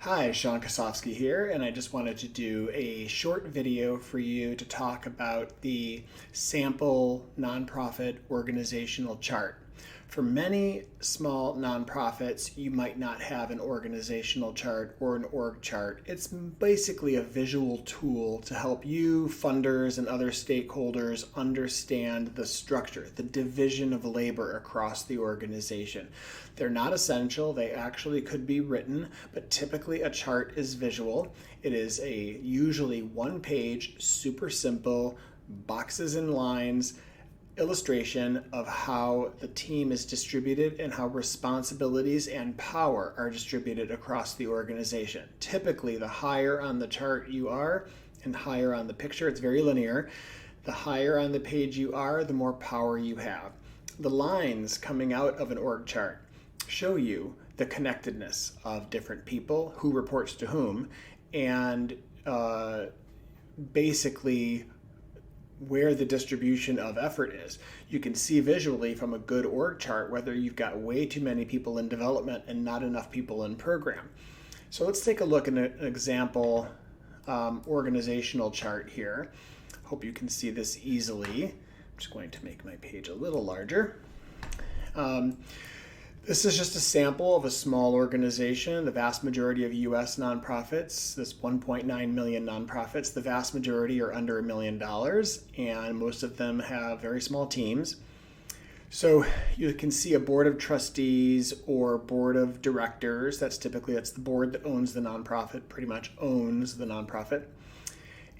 Hi, Sean Kosofsky here, and I just wanted to do a short video for you to talk about the sample nonprofit organizational chart. For many small nonprofits, you might not have an organizational chart or an org chart. It's basically a visual tool to help you, funders, and other stakeholders understand the structure, the division of labor across the organization. They're not essential. They actually could be written, but typically a chart is visual. It is a usually one page, super simple, boxes and lines, illustration of how the team is distributed and how responsibilities and power are distributed across the organization. Typically, the higher on the chart you are and higher on the picture, it's very linear. The higher on the page you are, the more power you have. The lines coming out of an org chart show you the connectedness of different people, who reports to whom, and basically where the distribution of effort is. You can see visually from a good org chart whether you've got way too many people in development and not enough people in program. So let's take a look at an example organizational chart here. Hope you can see this easily. I'm just going to make my page a little larger. This is just a sample of a small organization. The vast majority of U.S. nonprofits, this 1.9 million nonprofits, the vast majority are under $1 million, and most of them have very small teams. So you can see a board of trustees or board of directors. That's the board that owns the nonprofit, pretty much owns the nonprofit.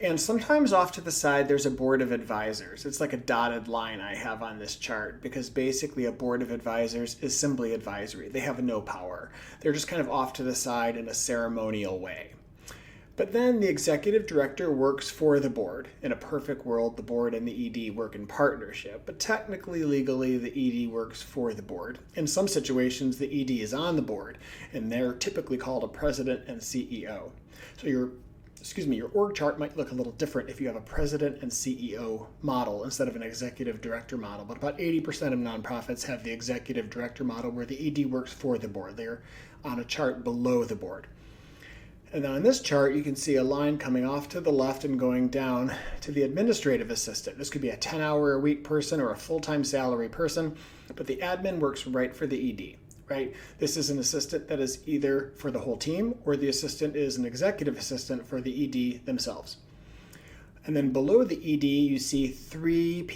And sometimes off to the side, there's a board of advisors. It's like a dotted line I have on this chart because basically a board of advisors is simply advisory. They have no power. They're just kind of off to the side in a ceremonial way. But then the executive director works for the board. In a perfect world, the board and the ED work in partnership. But technically, legally, the ED works for the board. In some situations, the ED is on the board, and they're typically called a president and CEO. So your org chart might look a little different if you have a president and CEO model instead of an executive director model. But about 80% of nonprofits have the executive director model where the ED works for the board. They're on a chart below the board. And now in this chart, you can see a line coming off to the left and going down to the administrative assistant. This could be a 10-hour-a-week person or a full-time salary person, but the admin works right for the ED. Right? This is an assistant that is either for the whole team or the assistant is an executive assistant for the ED themselves. And then below the ED, you see three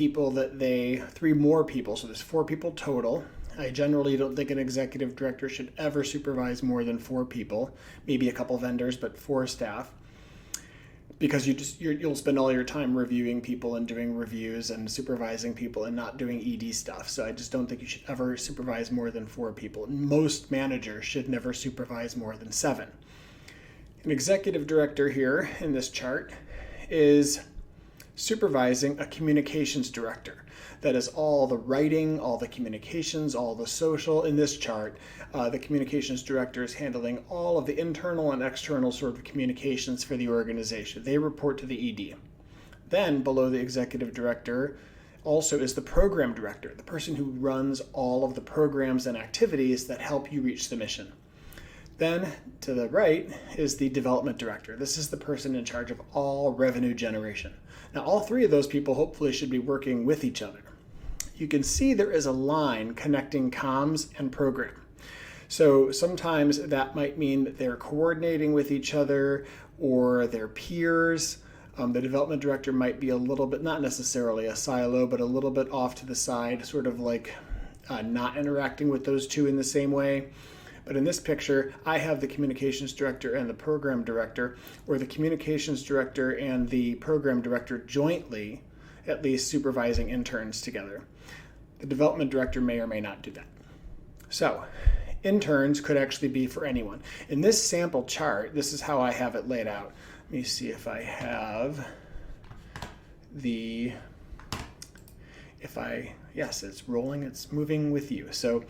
more people. So there's 4 people total. I generally don't think an executive director should ever supervise more than 4 people, maybe a couple vendors, but 4 staff. Because you'll spend all your time reviewing people and doing reviews and supervising people and not doing ED stuff. So I just don't think you should ever supervise more than 4 people. Most managers should never supervise more than 7. An executive director here in this chart is supervising a communications director. That is all the writing, all the communications, all the social. In this chart, the communications director is handling all of the internal and external sort of communications for the organization. They report to the ED. Then below the executive director also is the program director, the person who runs all of the programs and activities that help you reach the mission. Then to the right is the development director. This is the person in charge of all revenue generation. Now all 3 of those people hopefully should be working with each other. You can see there is a line connecting comms and program. So sometimes that might mean that they're coordinating with each other or their peers. The development director might be a little bit, not necessarily a silo, but a little bit off to the side, sort of like not interacting with those 2 in the same way. But in this picture, I have the communications director and the program director, where the communications director and the program director jointly, at least supervising interns together. The development director may or may not do that. So interns could actually be for anyone. In this sample chart, this is how I have it laid out. Let me see if I have yes, it's rolling, it's moving with you. So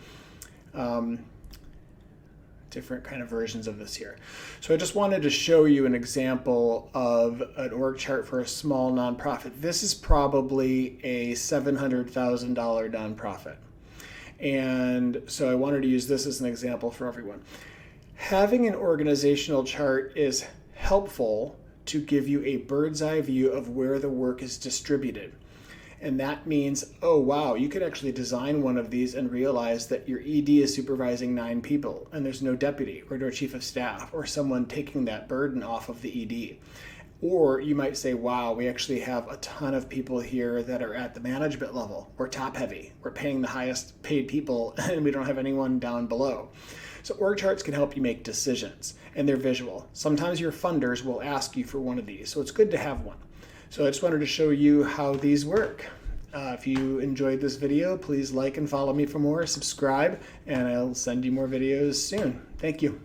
different kind of versions of this here. So I just wanted to show you an example of an org chart for a small nonprofit. This is probably a $700,000 nonprofit. And so I wanted to use this as an example for everyone. Having an organizational chart is helpful to give you a bird's eye view of where the work is distributed. And that means, oh wow, you could actually design one of these and realize that your ED is supervising 9 people and there's no deputy or no chief of staff or someone taking that burden off of the ED. Or you might say, wow, we actually have a ton of people here that are at the management level. We're top heavy. We're paying the highest paid people and we don't have anyone down below. So org charts can help you make decisions, and they're visual. Sometimes your funders will ask you for one of these, so it's good to have one. So I just wanted to show you how these work. If you enjoyed this video, please like and follow me for more, subscribe, and I'll send you more videos soon. Thank you.